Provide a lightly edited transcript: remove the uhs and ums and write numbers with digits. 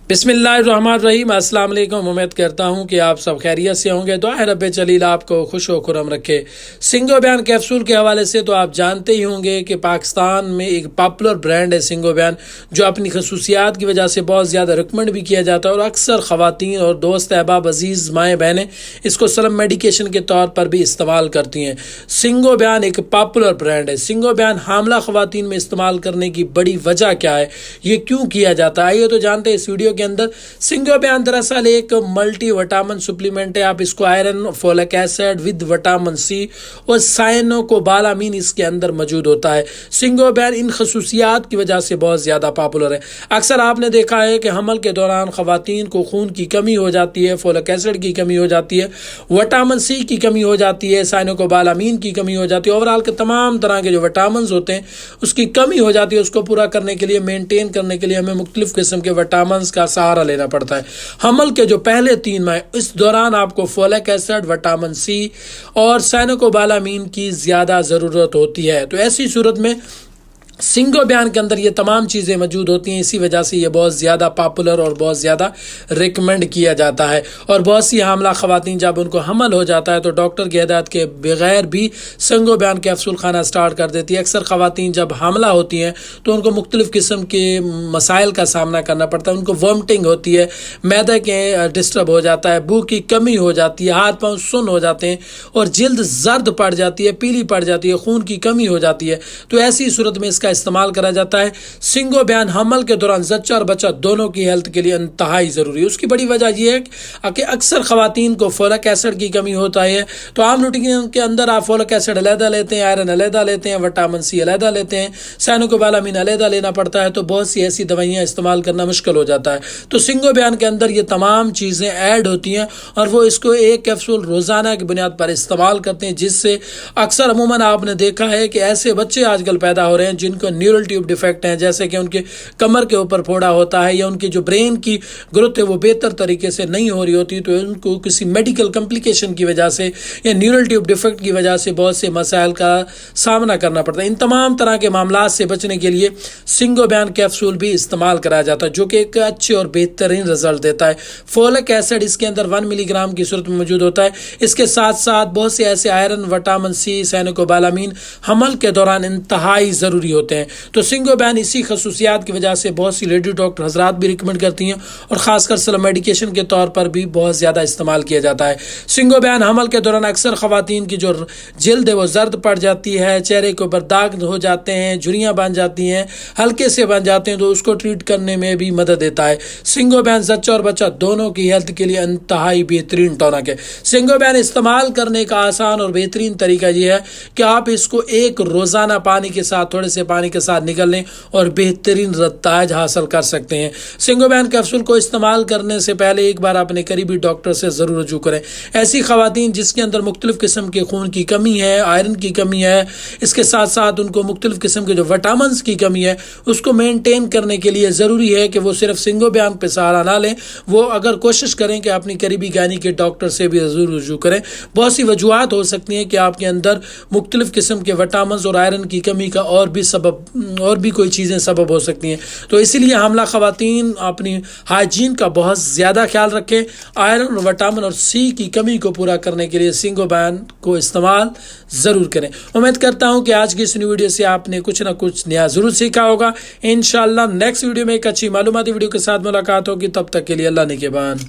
बिस्मिल्लाहिर्रहमानिर्रहीम। अस्सलाम वालेकुम। उम्मीद करता हूँ कि आप सब खैरियत से होंगे। दुआ है रब्बे जलील आपको खुश व खुरम रखे। सिंगो बयान कैप्सूल के हवाले से तो आप जानते ही होंगे कि पाकिस्तान में एक पॉपुलर ब्रांड है सिंगो बयान, जो अपनी खसूसियात की वजह से बहुत ज़्यादा रिकमेंड भी किया जाता है और अक्सर ख़वातीन और दोस्त अहबाब अजीज़ माएँ बहनें इसको सलम मेडिकेशन के तौर पर भी इस्तेमाल करती हैं। सिंगो बयान एक पॉपुलर ब्रांड है। सिंगो बयान हामला ख़वातीन में इस्तेमाल करने की बड़ी वजह क्या है, ये क्यों किया जाता है, आइए तो जानते हैं इस वीडियो के अंदर। सिंगो बयान दरअसल एक मल्टी विटामिन सप्लीमेंट है। आप इसको iron, folic acid with vitamin C और साइनोकोबालामीन इसके अंदर मौजूद होता है। सिंगो बयान इन खसूसियात की वजह से बहुत ज़्यादा पॉपुलर है। अक्सर आपने देखा है कि हमल के दौरान ख़वातीन को खून की कमी हो जाती है, फोलिक एसिड की कमी हो जाती है, विटामिन सी की कमी हो जाती है, साइनोकोबालामीन की कमी हो जाती है। ओवरऑल के तमाम तरह के जो विटामिन होते हैं उसकी कमी हो जाती है। उसको पूरा करने के लिए, मेनटेन करने के लिए हमें मुख्तलिफ किस्म के विटामिन का सहारा लेना पड़ता है। हमल के जो पहले 3 माह, इस दौरान आपको फोलिक एसिड, विटामिन सी और साइनोकोबालामीन की ज़्यादा ज़रूरत होती है। तो ऐसी सूरत में सिंगो बयान के अंदर ये तमाम चीज़ें मौजूद होती हैं। इसी वजह से ये बहुत ज़्यादा पॉपुलर और बहुत ज़्यादा रिकमेंड किया जाता है। और बहुत सी हामला ख़वातीन जब उनको हमल हो जाता है तो डॉक्टर की हिदायत के बगैर भी सिंगो बयान कैप्सूल खाना स्टार्ट कर देती है। अक्सर ख़वातीन जब हमला होती हैं तो उनको मुख्तलिफ़ किस्म के मसाइल का सामना करना पड़ता है। उनको वॉमिटिंग होती है, मैदे के डिस्टर्ब हो जाता है, भूख की कमी हो जाती है, हाथ पाँव सुन्न हो जाते हैं और जल्द जर्द पड़ जाती है, पीली पड़ जाती है, खून की कमी हो जाती है। तो ऐसी सूरत में इस्तेमाल करा जाता है। सिंगो बयान हमल के दौरान जच्चा और बच्चा दोनों की हेल्थ के लिए इंतहाई ज़रूरी है। उसकी बड़ी वजह यह है कि अक्सर ख़वातीन को फोलिक एसिड की कमी होता है। तो आम रूटीन के अंदर आप फोलिक एसिड अलहदा लेते हैं, आयरन अलहदा लेते हैं, विटामिन सी अलहदा लेते हैं, साइनोकोबालामीन अलहदा लेना पड़ता है। तो बहुत सी ऐसी दवाइयाँ इस्तेमाल करना मुश्किल हो जाता है। तो सिंगो बयान के अंदर ये तमाम चीज़ें ऐड होती हैं और वो इसको एक कैप्सूल रोज़ाना की बुनियाद पर इस्तेमाल करते हैं, जिससे अक्सर अमूमन आपने देखा है कि ऐसे बच्चे आजकल पैदा हो रहे हैं जिनको न्यूरल ट्यूब डिफेक्ट हैं, जैसे कि उनके कमर के ऊपर फोड़ा होता है या उनकी जो ब्रेन की ग्रोथ है वो बेहतर तरीके से नहीं हो रही होती। तो उनको किसी मेडिकल कम्प्लिकेशन की वजह से या न्यूरल ट्यूब डिफेक्ट की वजह से बहुत से मसाइल का सामना करना पड़ता है। इन तमाम तरह के मामला से बचने के लिए सिंगो बयान कैप्सूल भी इस्तेमाल कराया जाता है, जो कि एक अच्छे और बेहतरीन रिजल्ट देता है। फोलिक एसिड इसके अंदर 1 मिलीग्राम की सूरत में मौजूद होता है। इसके साथ साथ बहुत से ऐसे आयरन, विटामिन सी, साइनोकोबालामीन हमल के दौरान इंतहाई ज़रूरी होते हैं। तो सिंगो बयान इसी खसूसियात की वजह से बहुत सी लेडी डॉक्टर हजरात भी रिकमेंड करती हैं और ख़ासकर सलम मेडिकेशन के तौर पर भी बहुत ज़्यादा इस्तेमाल किया जाता है। सिंगो बयान हमल के दौरान अक्सर ख़वातीन की जो जल्द है वो जर्द पड़ जाती है, चेहरे के ऊपर दाग हो जाते हैं, झुर्रियाँ बन जाती हैं, हल्के से बन जाते हैं, तो उसको ट्रीट करने में भी मदद देता है। सिंगो बयान जच्चा और बच्चा दोनों की हेल्थ के लिए इंतहाई बेहतरीन टॉनिक है। सिंगो बयान इस्तेमाल करने का आसान और बेहतरीन तरीका ये है कि आप इसको एक रोज़ाना पानी के साथ, थोड़े से पानी के साथ निकल लें और बेहतरीन रताज हासिल कर सकते हैं। सिंगो बयान कैप्सूल को इस्तेमाल करने से पहले एक बार अपने करीबी डॉक्टर से ज़रूर रजू करें। ऐसी ख़वातीन जिसके अंदर मुख्तलिफ़ किस्म के खून की कमी है, आयरन की कमी है, इसके साथ साथ उनको मुख्तलिफ़ किस्म के जो विटामिन की कमी है, उसको मेनटेन करने के लिए ज़रूरी है कि वो सिर्फ सिंगो बयान पर सहारा ना लें। वो अगर कोशिश करें कि अपनी करीबी गायनी के डॉक्टर से भी ज़रूर रजू करें। बहुत सी वजूहत हो सकती हैं कि आपके अंदर मुख्तलिफ़ किस्म के विटामिन और आयरन की कमी का और भी कोई चीज़ें सबब हो सकती हैं। तो इसीलिए हमला ख़वातीन अपनी हाइजीन का बहुत ज़्यादा ख्याल रखें। आयरन, विटामिन और सी की कमी को पूरा करने के लिए सिंगो बयान को इस्तेमाल ज़रूर करें। उम्मीद करता हूँ कि आज की इस वीडियो से आपने कुछ ना कुछ नया ज़रूर सीखा होगा। इंशाअल्लाह नेक्स्ट वीडियो में एक अच्छी मालूमाती वीडियो के साथ मुलाकात होगी। तब तक के लिए अल्लाह निगहबान।